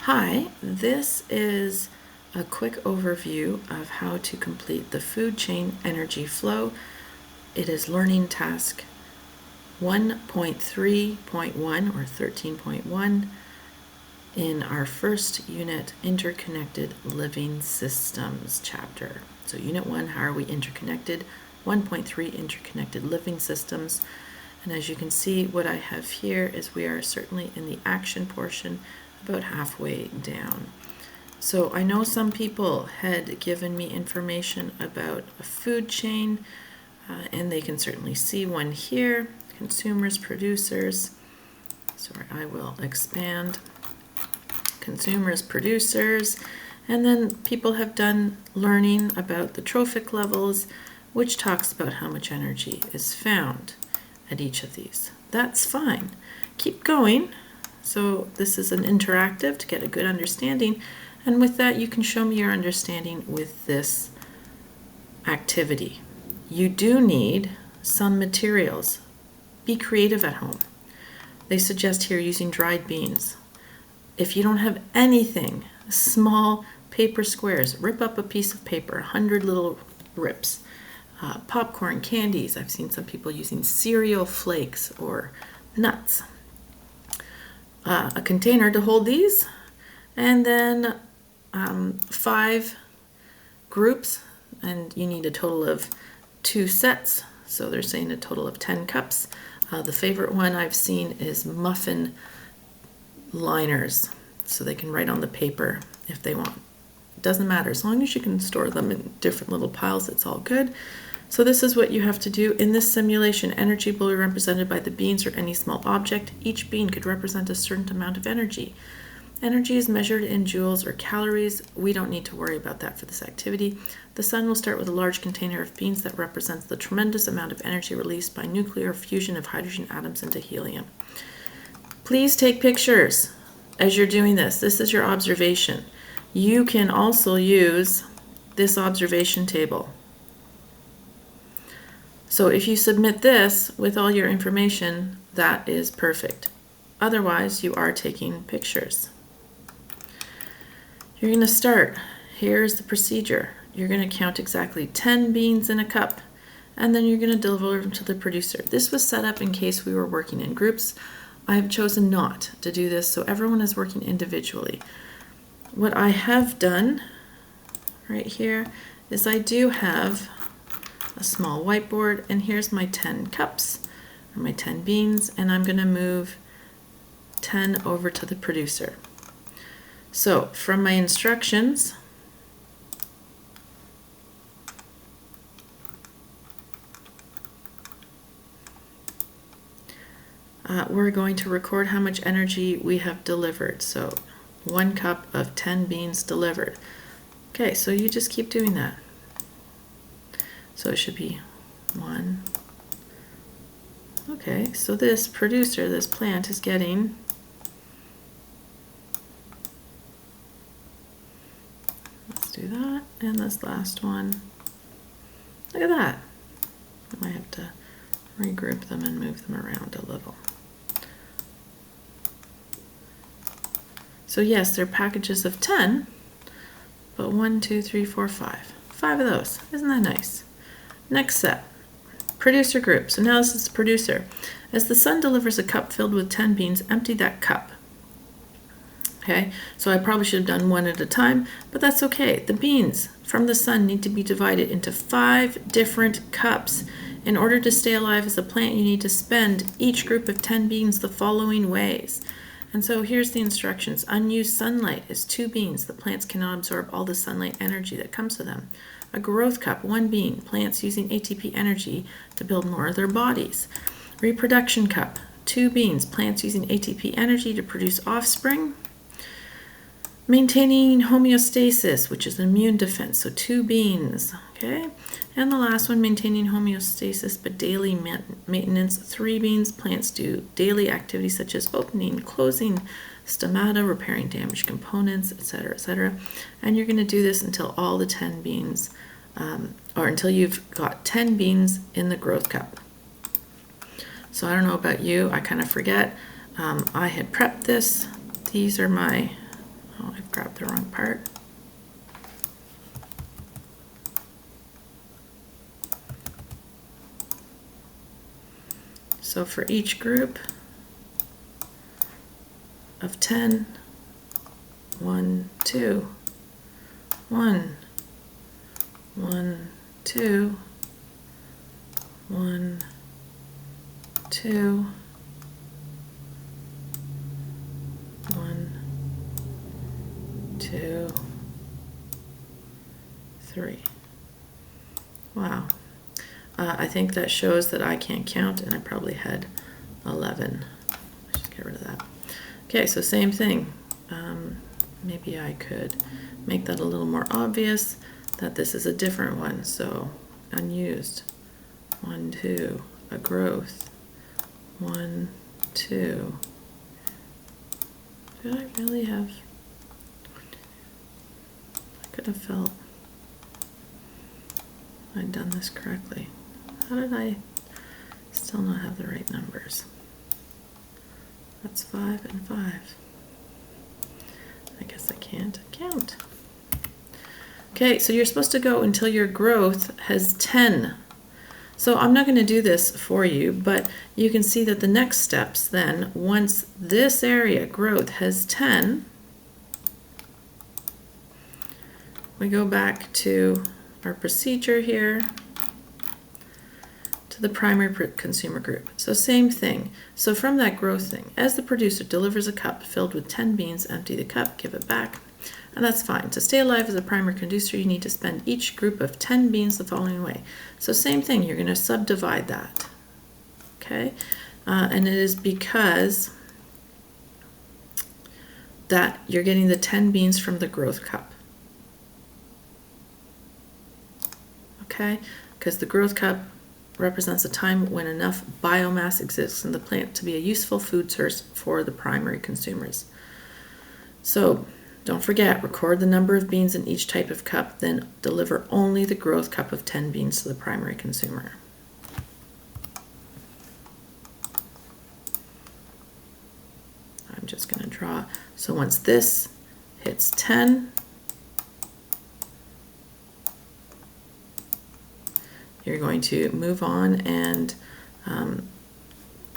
Hi, this is a quick overview of how to complete the food chain energy flow. It is learning task 1.3.1 or 13.1 in our first unit, Interconnected Living Systems chapter. So unit 1, how are we interconnected? 1.3, Interconnected Living Systems. And as you can see, what I have here is we are certainly in the action portion, about halfway down. So I know some people had given me information about a food chain, and they can certainly see one here, consumers, producers. Sorry, I will expand. Consumers, producers, and then people have done learning about the trophic levels, which talks about how much energy is found at each of these. That's fine. Keep going. So this is an interactive to get a good understanding, and with that you can show me your understanding with this activity. You do need some materials. Be creative at home. They suggest here using dried beans. If you don't have anything, small paper squares, rip up a piece of paper, 100 little rips. Popcorn, candies. I've seen some people using cereal flakes or nuts. A container to hold these, and then 5 groups, and you need a total of 2 sets, so they're saying a total of 10 cups. The favorite one I've seen is muffin liners, so they can write on the paper if they want. It doesn't matter, as long as you can store them in different little piles, it's all good. So this is what you have to do. In this simulation, energy will be represented by the beans or any small object. Each bean could represent a certain amount of energy. Energy is measured in joules or calories. We don't need to worry about that for this activity. The sun will start with a large container of beans that represents the tremendous amount of energy released by nuclear fusion of hydrogen atoms into helium. Please take pictures as you're doing this. This is your observation. You can also use this observation table. So if you submit this with all your information, that is perfect. Otherwise, you are taking pictures. You're going to start. Here's the procedure. You're going to count exactly 10 beans in a cup, and then you're going to deliver them to the producer. This was set up in case we were working in groups. I have chosen not to do this, so everyone is working individually. What I have done right here is I do have a small whiteboard, and here's my 10 cups, or my 10 beans, and I'm going to move 10 over to the producer. So from my instructions, we're going to record how much energy we have delivered. So 1 cup of 10 beans delivered. Okay, so you just keep doing that. So it should be 1. Okay, so this producer, this plant is getting let's do that, and this last one. Look at that. I might have to regroup them and move them around a little. So yes, they're packages of 10, but 1, 2, 3, 4, 5. 5 of those. Isn't that nice? Next set, producer group. So now this is the producer. As the sun delivers a cup filled with 10 beans, empty that cup. Okay, so I probably should have done one at a time, but that's okay. The beans from the sun need to be divided into 5 different cups. In order to stay alive as a plant, you need to spend each group of 10 beans the following ways. And so here's the instructions. Unused sunlight is 2 beans. The plants cannot absorb all the sunlight energy that comes to them. A growth cup, 1 bean. Plants using ATP energy to build more of their bodies. Reproduction cup, 2 beans. Plants using ATP energy to produce offspring. Maintaining homeostasis, which is immune defense, so 2 beans. Okay, and the last one, maintaining homeostasis but daily maintenance, 3 beans. Plants do daily activities such as opening, closing stomata, repairing damaged components, etc., etc. And you're going to do this until all the 10 beans, or until you've got 10 beans in the growth cup. So I don't know about you, I kind of forget. I had prepped this. These are my Oh, I've grabbed the wrong part. So for each group of 10, 1, 2, 1, 1, 2, 1, 2, 1, 2, 3. Wow. I think that shows that I can't count, and I probably had 11. Let's just get rid of that. Okay, so same thing. Maybe I could make that a little more obvious that this is a different one. So unused, 1, 2, a growth, 1, 2. Did I really have? I could have felt I'd done this correctly. How did I still not have the right numbers? That's 5 and 5. I guess I can't count. Okay, so you're supposed to go until your growth has 10. So I'm not going to do this for you, but you can see that the next steps then, once this area growth has 10, we go back to our procedure here, to the primary consumer group. So same thing. So from that growth thing, as the producer delivers a cup filled with 10 beans, empty the cup, give it back, and that's fine. To stay alive as a primary producer, you need to spend each group of 10 beans the following way. So same thing, you're going to subdivide that. Okay? And it is because that you're getting the 10 beans from the growth cup. Okay? Because the growth cup represents a time when enough biomass exists in the plant to be a useful food source for the primary consumers. So don't forget, record the number of beans in each type of cup, then deliver only the growth cup of 10 beans to the primary consumer. I'm just going to draw. So once this hits 10, you're going to move on, and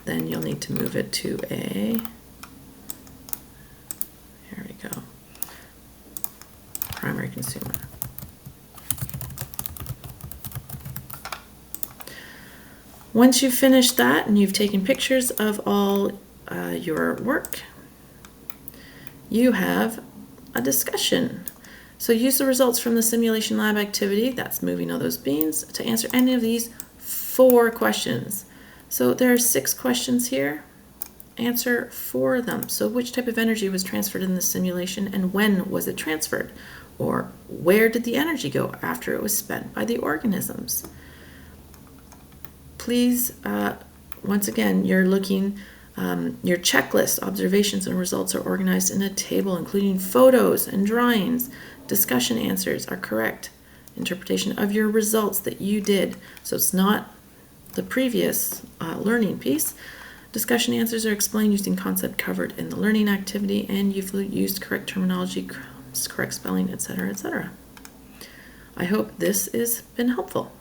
then you'll need to move it to a, here we go, primary consumer. Once you've finished that and you've taken pictures of all your work, you have a discussion. So use the results from the simulation lab activity, that's moving all those beans, to answer any of these 4 questions. So there are 6 questions here. Answer 4 of them. So which type of energy was transferred in the simulation, and when was it transferred? Or where did the energy go after it was spent by the organisms? Please, once again, you're looking, your checklist, observations, and results are organized in a table, including photos and drawings. Discussion answers are correct interpretation of your results that you did. So it's not the previous learning piece. Discussion answers are explained using concept covered in the learning activity, and you've used correct terminology, correct spelling, etc., etc. I hope this has been helpful.